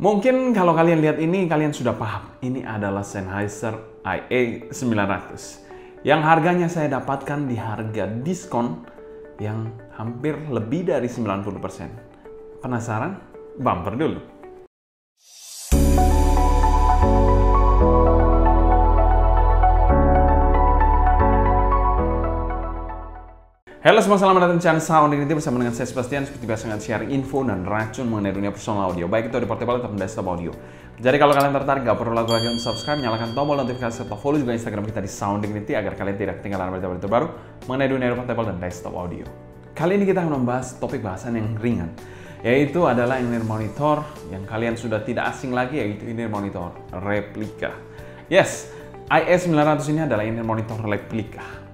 Mungkin kalau kalian lihat ini, kalian sudah paham. Ini adalah Sennheiser IA900 yang harganya saya dapatkan di harga diskon yang hampir lebih dari 90%. Penasaran? Bumper dulu. Halo semua, selamat datang di channel Sound Dignity bersama dengan saya Sebastian. Seperti biasa dengan sharing info dan racun mengenai dunia personal audio, baik itu di portable ataupun desktop audio. Jadi kalau kalian tertarik, gak perlu lagi untuk subscribe, nyalakan tombol notifikasi serta follow juga Instagram kita di Sound Dignity agar kalian tidak ketinggalan berita-berita terbaru mengenai dunia portable dan desktop audio. Kali ini kita akan membahas topik bahasan yang ringan, yaitu adalah in-ear monitor yang kalian sudah tidak asing lagi, yaitu in-ear monitor replika. Yes, IA900 ini adalah in-ear monitor replika.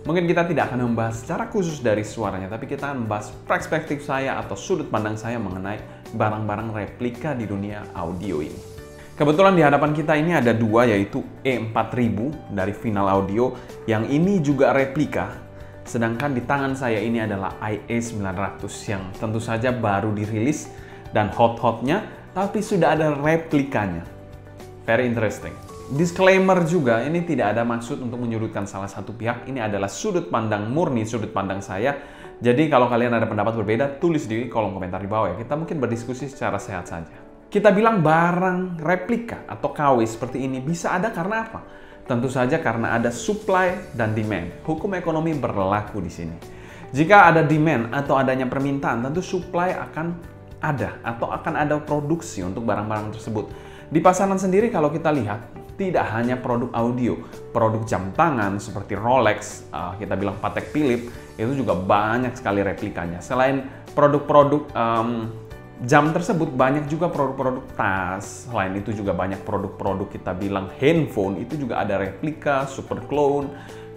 Mungkin kita tidak akan membahas secara khusus dari suaranya, tapi kita akan membahas perspektif saya atau sudut pandang saya mengenai barang-barang replika di dunia audio ini. Kebetulan di hadapan kita ini ada dua, yaitu E4000 dari Final Audio, yang ini juga replika. Sedangkan di tangan saya ini adalah IA900 yang tentu saja baru dirilis dan hot-hotnya, tapi sudah ada replikanya. Very interesting. Disclaimer juga, ini tidak ada maksud untuk menyudutkan salah satu pihak. Ini adalah sudut pandang murni, sudut pandang saya. Jadi kalau kalian ada pendapat berbeda, tulis di kolom komentar di bawah ya. Kita mungkin berdiskusi secara sehat saja. Kita bilang barang replika atau KW seperti ini bisa ada karena apa? Tentu saja karena ada supply dan demand. Hukum ekonomi berlaku di sini. Jika ada demand atau adanya permintaan, tentu supply akan ada atau akan ada produksi untuk barang-barang tersebut. Di pasaran sendiri kalau kita lihat, tidak hanya produk audio, produk jam tangan seperti Rolex, kita bilang Patek Philippe, itu juga banyak sekali replikanya. Selain produk-produk jam tersebut, banyak juga produk-produk tas. Selain itu juga banyak produk-produk kita bilang handphone, itu juga ada replika, super clone,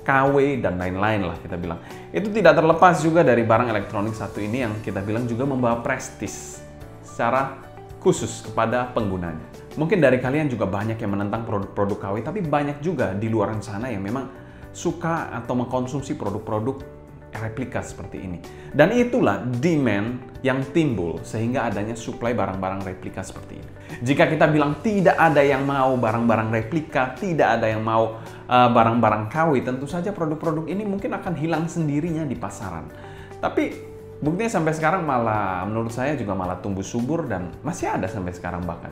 KW, dan lain-lain lah kita bilang. Itu tidak terlepas juga dari barang elektronik satu ini yang kita bilang juga membawa prestis secara khusus kepada penggunanya. Mungkin dari kalian juga banyak yang menentang produk-produk KW, tapi banyak juga di luar sana yang memang suka atau mengkonsumsi produk-produk replika seperti ini. Dan itulah demand yang timbul sehingga adanya supply barang-barang replika seperti ini. Jika kita bilang tidak ada yang mau barang-barang replika, tidak ada yang mau barang-barang KW, tentu saja produk-produk ini mungkin akan hilang sendirinya di pasaran. Tapi buktinya sampai sekarang malah menurut saya juga malah tumbuh subur dan masih ada sampai sekarang bahkan.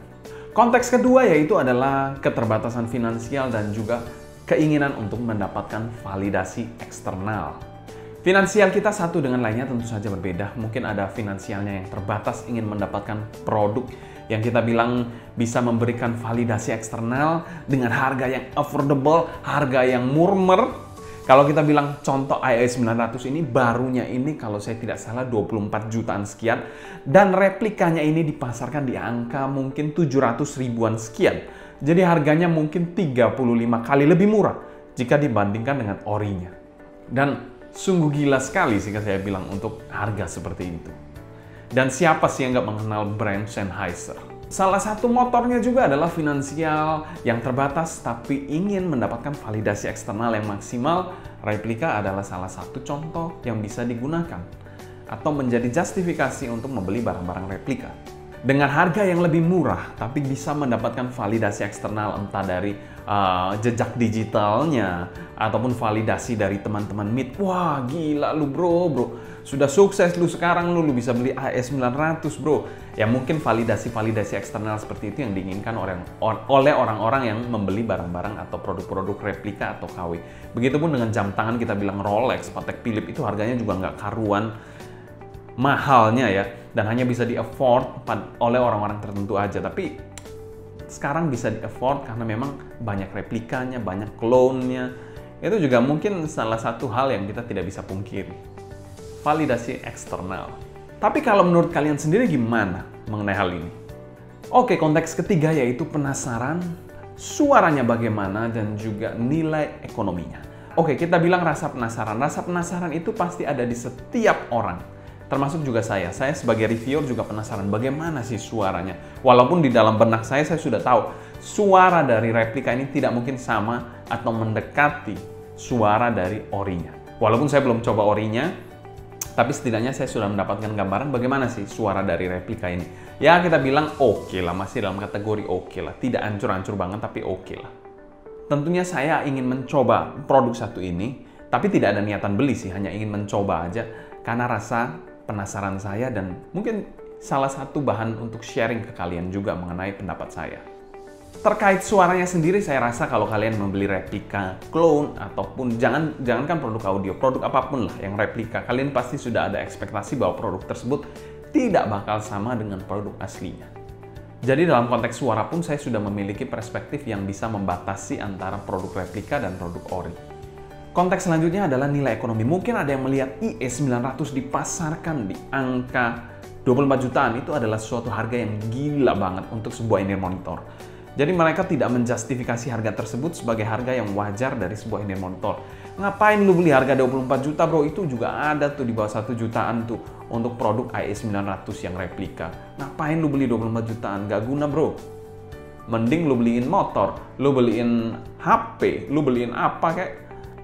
Konteks kedua yaitu adalah keterbatasan finansial dan juga keinginan untuk mendapatkan validasi eksternal. Finansial kita satu dengan lainnya tentu saja berbeda. Mungkin ada finansialnya yang terbatas ingin mendapatkan produk yang kita bilang bisa memberikan validasi eksternal dengan harga yang affordable, harga yang murmer. Kalau kita bilang contoh IA900 ini barunya ini kalau saya tidak salah 24 jutaan sekian, dan replikanya ini dipasarkan di angka mungkin 700 ribuan sekian. Jadi harganya mungkin 35 kali lebih murah jika dibandingkan dengan orinya. Dan sungguh gila sekali sih saya bilang untuk harga seperti itu. Dan siapa sih yang nggak mengenal brand Sennheiser? Salah satu motornya juga adalah finansial yang terbatas tapi ingin mendapatkan validasi eksternal yang maksimal. Replika adalah salah satu contoh yang bisa digunakan atau menjadi justifikasi untuk membeli barang-barang replika. Dengan harga yang lebih murah tapi bisa mendapatkan validasi eksternal entah dari jejak digitalnya ataupun validasi dari teman-teman MIT. Wah gila lu bro, sudah sukses lu sekarang lu bisa beli IA900 bro. Ya mungkin validasi-validasi eksternal seperti itu yang diinginkan oleh orang-orang yang membeli barang-barang atau produk-produk replika atau KW. Begitupun dengan jam tangan kita bilang Rolex, Patek Philippe, itu harganya juga nggak karuan mahalnya ya, dan hanya bisa di-afford oleh orang-orang tertentu aja. Tapi sekarang bisa di-afford karena memang banyak replikanya, banyak clone-nya. Itu juga mungkin salah satu hal yang kita tidak bisa pungkiri. Validasi eksternal. Tapi kalau menurut kalian sendiri gimana mengenai hal ini? Oke, konteks ketiga yaitu penasaran, suaranya bagaimana, dan juga nilai ekonominya. Oke, kita bilang rasa penasaran. Rasa penasaran itu pasti ada di setiap orang. Termasuk juga saya. Saya sebagai reviewer juga penasaran bagaimana sih suaranya. Walaupun di dalam benak saya sudah tahu suara dari replika ini tidak mungkin sama atau mendekati suara dari orinya. Walaupun saya belum coba orinya, Tapi setidaknya saya sudah mendapatkan gambaran bagaimana sih suara dari replika ini. Ya kita bilang oke lah, masih dalam kategori oke lah. Tidak hancur-hancur banget, tapi oke lah. Tentunya saya ingin mencoba produk satu ini, tapi tidak ada niatan beli sih, hanya ingin mencoba aja. Karena rasa penasaran saya dan mungkin salah satu bahan untuk sharing ke kalian juga mengenai pendapat saya. Terkait suaranya sendiri, saya rasa kalau kalian membeli replika, clone, ataupun jangankan produk audio, produk apapun lah yang replika, kalian pasti sudah ada ekspektasi bahwa produk tersebut tidak bakal sama dengan produk aslinya. Jadi dalam konteks suara pun saya sudah memiliki perspektif yang bisa membatasi antara produk replika dan produk ori. Konteks selanjutnya adalah nilai ekonomi. Mungkin ada yang melihat IE900 dipasarkan di angka 24 jutaan, itu adalah suatu harga yang gila banget untuk sebuah in-ear monitor. Jadi mereka tidak menjustifikasi harga tersebut sebagai harga yang wajar dari sebuah in-ear monitor. Ngapain lu beli harga 24 juta bro? Itu juga ada tuh di bawah 1 jutaan tuh untuk produk IE900 yang replika. Ngapain lu beli 24 jutaan? Gak guna bro. Mending lu beliin motor, lu beliin HP, lu beliin apa kayak.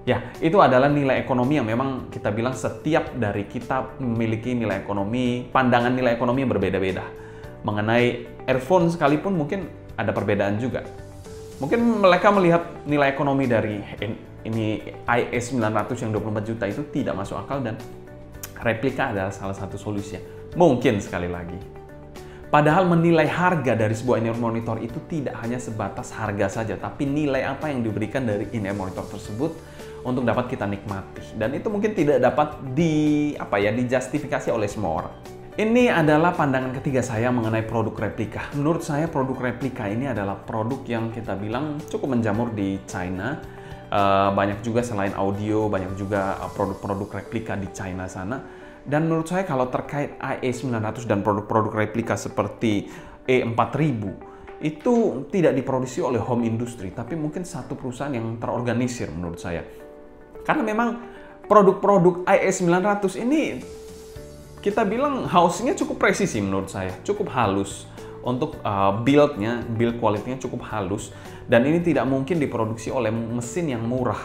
Ya, itu adalah nilai ekonomi yang memang kita bilang setiap dari kita memiliki nilai ekonomi, pandangan nilai ekonomi yang berbeda-beda. Mengenai earphone sekalipun mungkin ada perbedaan juga. Mungkin mereka melihat nilai ekonomi dari ini IE900 yang 24 juta itu tidak masuk akal dan replika adalah salah satu solusinya. Mungkin sekali lagi. Padahal menilai harga dari sebuah in-ear monitor itu tidak hanya sebatas harga saja, tapi nilai apa yang diberikan dari in-ear monitor tersebut untuk dapat kita nikmati. Dan itu mungkin tidak dapat dijustifikasi oleh semua orang. Ini adalah pandangan ketiga saya mengenai produk replika. Menurut saya produk replika ini adalah produk yang kita bilang cukup menjamur di China. Banyak juga selain audio, banyak juga produk-produk replika di China sana. Dan menurut saya kalau terkait IE900 dan produk-produk replika seperti E4000, itu tidak diproduksi oleh home industry, tapi mungkin satu perusahaan yang terorganisir menurut saya. Karena memang produk-produk IE900 ini kita bilang housingnya cukup presisi menurut saya, cukup halus untuk build quality-nya cukup halus, dan ini tidak mungkin diproduksi oleh mesin yang murah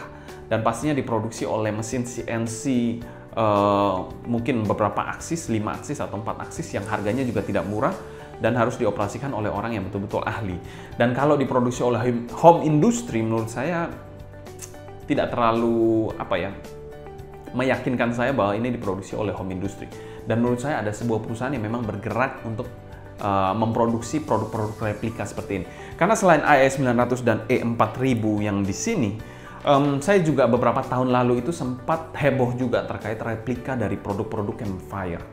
dan pastinya diproduksi oleh mesin CNC mungkin beberapa aksis, 5 aksis atau 4 aksis yang harganya juga tidak murah dan harus dioperasikan oleh orang yang betul-betul ahli. Dan kalau diproduksi oleh home industry menurut saya tidak terlalu meyakinkan saya bahwa ini diproduksi oleh home industry. Dan menurut saya ada sebuah perusahaan yang memang bergerak untuk memproduksi produk-produk replika seperti ini. Karena selain IE900 dan E4000 yang di sini, saya juga beberapa tahun lalu itu sempat heboh juga terkait replika dari produk-produk Campfire.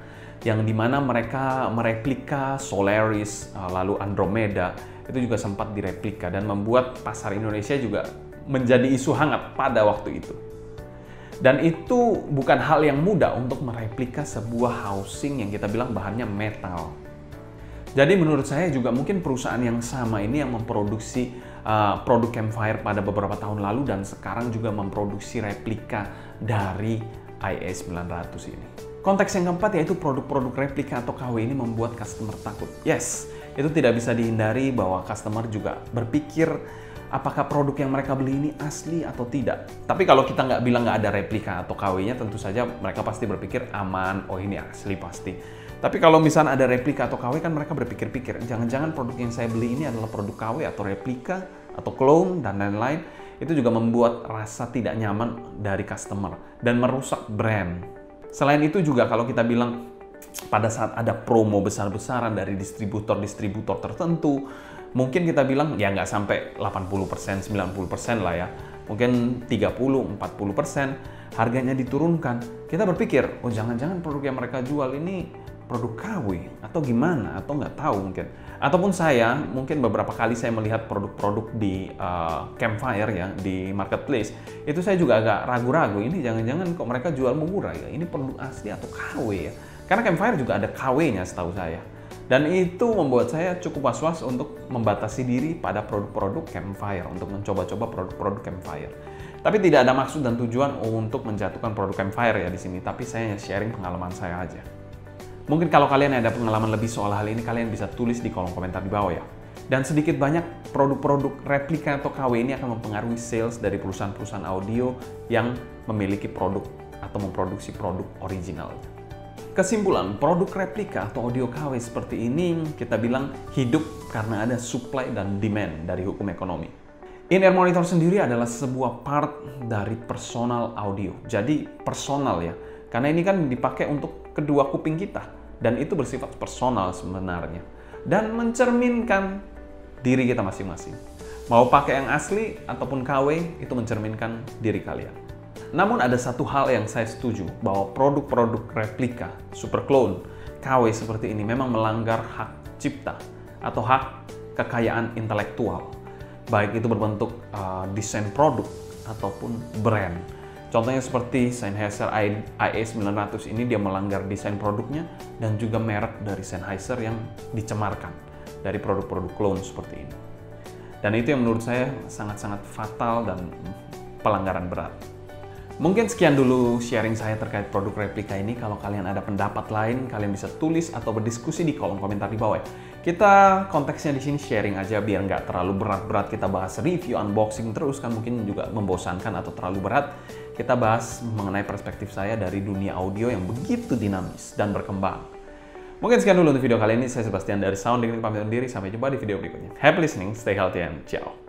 Yang dimana mereka mereplika Solaris, lalu Andromeda, itu juga sempat direplika dan membuat pasar Indonesia juga menjadi isu hangat pada waktu itu. Dan itu bukan hal yang mudah untuk mereplika sebuah housing yang kita bilang bahannya metal. Jadi menurut saya juga mungkin perusahaan yang sama ini yang memproduksi produk Campfire pada beberapa tahun lalu dan sekarang juga memproduksi replika dari IE900 ini. Konteks yang keempat yaitu produk-produk replika atau KW ini membuat customer takut. Yes, itu tidak bisa dihindari bahwa customer juga berpikir apakah produk yang mereka beli ini asli atau tidak. Tapi kalau kita nggak bilang nggak ada replika atau KW-nya, tentu saja mereka pasti berpikir aman, oh ini asli pasti. Tapi kalau misalnya ada replika atau KW, kan mereka berpikir-pikir, jangan-jangan produk yang saya beli ini adalah produk KW atau replika atau clone dan lain-lain. Itu juga membuat rasa tidak nyaman dari customer dan merusak brand. Selain itu juga kalau kita bilang pada saat ada promo besar-besaran dari distributor-distributor tertentu, mungkin kita bilang ya nggak sampai 80%, 90% lah ya. Mungkin 30-40% harganya diturunkan. Kita berpikir, oh jangan-jangan produk yang mereka jual ini produk KW atau gimana, atau nggak tahu mungkin. Ataupun saya, mungkin beberapa kali saya melihat produk-produk di Campfire ya, di marketplace, itu saya juga agak ragu-ragu, ini jangan-jangan kok mereka jual murah ya, ini produk asli atau KW ya. Karena Campfire juga ada KW-nya setahu saya. Dan itu membuat saya cukup was-was untuk membatasi diri pada produk-produk Campfire, untuk mencoba-coba produk-produk Campfire. Tapi tidak ada maksud dan tujuan untuk menjatuhkan produk Campfire ya di sini, tapi saya sharing pengalaman saya aja. Mungkin kalau kalian ada pengalaman lebih soal hal ini, kalian bisa tulis di kolom komentar di bawah ya. Dan sedikit banyak produk-produk replika atau KW ini akan mempengaruhi sales dari perusahaan-perusahaan audio yang memiliki produk atau memproduksi produk original. Kesimpulan, produk replika atau audio KW seperti ini kita bilang hidup karena ada supply dan demand dari hukum ekonomi. In-ear monitor sendiri adalah sebuah part dari personal audio. Jadi personal ya, karena ini kan dipakai untuk kedua kuping kita dan itu bersifat personal sebenarnya dan mencerminkan diri kita masing-masing. Mau pakai yang asli ataupun KW itu mencerminkan diri kalian. Namun ada satu hal yang saya setuju, bahwa produk-produk replika, super clone, KW seperti ini memang melanggar hak cipta atau hak kekayaan intelektual. Baik itu berbentuk desain produk ataupun brand. Contohnya seperti Sennheiser IE900 ini dia melanggar desain produknya dan juga merek dari Sennheiser yang dicemarkan dari produk-produk clone seperti ini. Dan itu yang menurut saya sangat-sangat fatal dan pelanggaran berat. Mungkin sekian dulu sharing saya terkait produk replika ini. Kalau kalian ada pendapat lain, kalian bisa tulis atau berdiskusi di kolom komentar di bawah. Kita konteksnya di sini sharing aja biar nggak terlalu berat-berat kita bahas review, unboxing terus kan mungkin juga membosankan atau terlalu berat. Kita bahas mengenai perspektif saya dari dunia audio yang begitu dinamis dan berkembang. Mungkin sekian dulu untuk video kali ini. Saya Sebastian dari Sound Dignity pamit undur diri. Sampai jumpa di video berikutnya. Happy listening, stay healthy, and ciao.